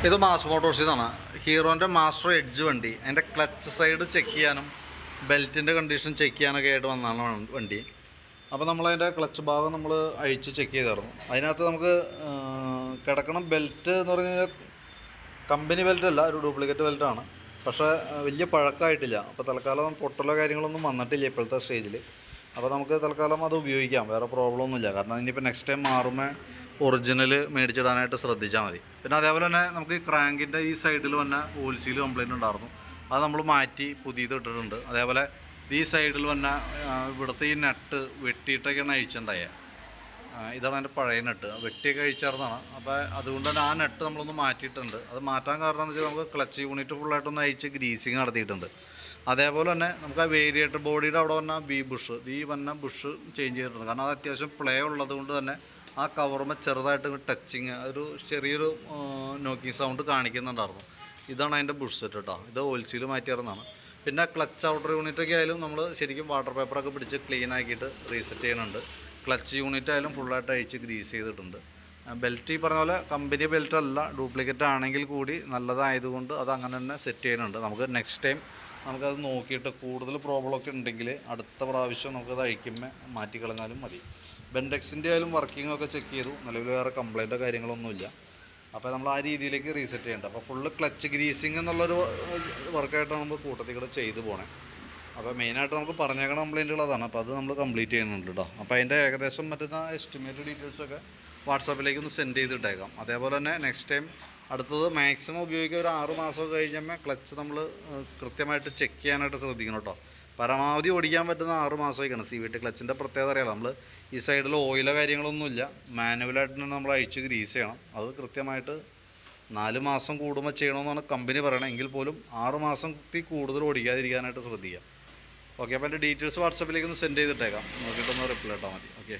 ഇത് mass മോട്ടോഴ്സിന്നാണ്. ഹീറോൻ്റെ master edge വണ്ടി. അതിൻ്റെ ക്ലച്ച് സൈഡ് ചെക്ക് ചെയ്യാനും ബെൽറ്റിൻ്റെ കണ്ടീഷൻ ചെക്ക് ചെയ്യാനൊക്കെ ആയിട്ട് വന്നതാണ് വണ്ടി. അപ്പോൾ നമ്മളതിൻ്റെ ക്ലച്ച് ഭാഗം നമ്മൾ അഴിച്ച് ചെക്ക് ചെയ്തായിരുന്നു. അതിനകത്ത് നമുക്ക് കിടക്കണം ബെൽറ്റ് എന്ന് പറഞ്ഞു കഴിഞ്ഞാൽ കമ്പനി ബെൽറ്റ് അല്ല, ഒരു ഡ്യൂപ്ലിക്കേറ്റ് ബെൽറ്റാണ്. പക്ഷേ വലിയ പഴക്കമായിട്ടില്ല. അപ്പോൾ തൽക്കാലം പൊട്ടലോ കാര്യങ്ങളൊന്നും വന്നിട്ടില്ല ഇപ്പോഴത്തെ സ്റ്റേജിൽ. അപ്പോൾ നമുക്ക് തൽക്കാലം അത് ഉപയോഗിക്കാം, വേറെ പ്രോബ്ലം ഒന്നുമില്ല. കാരണം ഇനിയിപ്പോൾ നെക്സ്റ്റ് ടൈം മാറുമ്പോൾ ഒറിജിനൽ മേടിച്ചിടാനായിട്ട് ശ്രദ്ധിച്ചാൽ മതി. പിന്നെ അതേപോലെ തന്നെ നമുക്ക് ഈ ക്രാങ്കിൻ്റെ ഈ സൈഡിൽ വന്ന ഓയിൽ സീൽ കംപ്ലയിൻ്റ് ഉണ്ടായിരുന്നു. അത് നമ്മൾ മാറ്റി പുതിയത് ഇട്ടിട്ടുണ്ട്. അതേപോലെ ഈ സൈഡിൽ വന്ന ഇവിടുത്തെ ഈ നട്ട് വെട്ടിയിട്ടൊക്കെയാണ് അഴിച്ചിട്ടുണ്ടായത്. ഇതാണ് അതിൻ്റെ പഴയ നട്ട്, വെട്ടിയൊക്കെ അഴിച്ചാർന്നാണ്. അപ്പോൾ അതുകൊണ്ട് തന്നെ ആ നട്ട് നമ്മളൊന്ന് മാറ്റിയിട്ടുണ്ട്. അത് മാറ്റാൻ കാരണം എന്ന് വെച്ചാൽ നമുക്ക് ക്ലച്ച് യൂണിറ്റ് ഫുള്ളായിട്ടൊന്ന് അഴിച്ച് ഗ്രീസിങ് നടത്തിയിട്ടുണ്ട്. അതേപോലെ തന്നെ നമുക്ക് ആ വേരിയേറ്റർ ബോഡിയുടെ അവിടെ വന്ന വന്ന ബുഷ് ചേഞ്ച് ചെയ്തിട്ടുണ്ട്. കാരണം അത് അത്യാവശ്യം പ്ലേ ഉള്ളത് കൊണ്ട് തന്നെ ആ കവറുമ്പോൾ ചെറുതായിട്ട് ടച്ചിങ്, ഒരു ചെറിയൊരു നോക്കിങ് സൗണ്ട് കാണിക്കുന്നുണ്ടായിരുന്നു. ഇതാണ് അതിൻ്റെ ബുഷ് സെറ്റ് കേട്ടോ. ഇത് ഓയിൽ സീൽ മാറ്റിയിറന്നാണ്. പിന്നെ ക്ലച്ച് ഔട്ടർ യൂണിറ്റൊക്കെ ആയാലും നമ്മൾ ശരിക്കും വാട്ടർ പേപ്പറൊക്കെ പിടിച്ച് ക്ലീൻ ആക്കിയിട്ട് റീസെറ്റ് ചെയ്യുന്നുണ്ട്. ക്ലച്ച് യൂണിറ്റ് ആയാലും ഫുള്ളായിട്ട് അഴിച്ച് ഗ്രീസ് ചെയ്തിട്ടുണ്ട്. ബെൽറ്റ് ഈ പറഞ്ഞ പോലെ കമ്പനി ബെൽറ്റ് അല്ല, ഡ്യൂപ്ലിക്കേറ്റ് ആണെങ്കിൽ കൂടി നല്ലതായതുകൊണ്ട് അത് അങ്ങനെ തന്നെ സെറ്റ് ചെയ്യുന്നുണ്ട്. നമുക്ക് നെക്സ്റ്റ് ടൈം നമുക്കത് നോക്കിയിട്ട് കൂടുതൽ പ്രോബ്ലമൊക്കെ ഉണ്ടെങ്കിൽ അടുത്ത പ്രാവശ്യം നമുക്കത് അഴിക്കുമ്പോൾ മാറ്റിക്കളഞ്ഞാലും മതി. ബെൻഡെക്സിൻ്റെ ആയാലും വർക്കിങ്ങൊക്കെ ചെക്ക് ചെയ്തു. നിലവിൽ വേറെ കംപ്ലൈൻറ്റോ കാര്യങ്ങളൊന്നുമില്ല. അപ്പോൾ നമ്മൾ ആ രീതിയിലേക്ക് റീസെറ്റ് ചെയ്യേണ്ടത്. അപ്പോൾ ഫുള്ള് ക്ലച്ച് ഗ്രീസിങ് എന്നുള്ളൊരു വർക്കായിട്ടാണ് നമ്മൾ കൂട്ടത്തിൽ കൂടെ ചെയ്തു പോണേ. അപ്പോൾ മെയിനായിട്ട് നമുക്ക് പറഞ്ഞേക്കണ കംപ്ലയിൻറ്റുകൾ അതാണ്. അപ്പോൾ അത് നമ്മൾ കംപ്ലീറ്റ് ചെയ്യുന്നുണ്ട് കേട്ടോ. അപ്പോൾ അതിൻ്റെ ഏകദേശം പറ്റുന്ന എസ്റ്റിമേറ്റ് ഡീറ്റെയിൽസൊക്കെ വാട്സാപ്പിലേക്ക് ഒന്ന് സെൻഡ് ചെയ്തിട്ടേക്കാം. അതേപോലെ തന്നെ നെക്സ്റ്റ് ടൈം അടുത്തത് മാക്സിമം ഉപയോഗിക്കുക ഒരു 6 മാസമൊക്കെ കഴിഞ്ഞാൽ ക്ലച്ച് നമ്മൾ കൃത്യമായിട്ട് ചെക്ക് ചെയ്യാനായിട്ട് ശ്രദ്ധിക്കണം കേട്ടോ. പരമാവധി ഓടിക്കാൻ പറ്റുന്ന 6 മാസമൊക്കെയാണ്. CVT ക്ലച്ചിൻ്റെ പ്രത്യേകത അറിയാലോ. നമ്മൾ ഈ സൈഡിൽ ഓയിലോ കാര്യങ്ങളൊന്നുമില്ല, മാനുവലായിട്ട് തന്നെ നമ്മൾ അഴിച്ച് ഗ്രീസ് ചെയ്യണം. അത് കൃത്യമായിട്ട് 4 മാസം കൂടുമ്പോൾ ചെയ്യണമെന്നാണ് കമ്പനി പറയണത്. എങ്കിൽ പോലും 6 മാസം കൂടുതൽ ഓടിക്കാതിരിക്കാനായിട്ട് ശ്രദ്ധിക്കുക. ഓക്കെ, അപ്പോൾ എൻ്റെ ഡീറ്റെയിൽസ് വാട്സാപ്പിലേക്ക് ഒന്ന് സെൻഡ് ചെയ്തിട്ടേക്കാം. നോക്കിയിട്ടൊന്ന് റിപ്ലൈ ഇട്ടാൽ മതി. ഓക്കെ.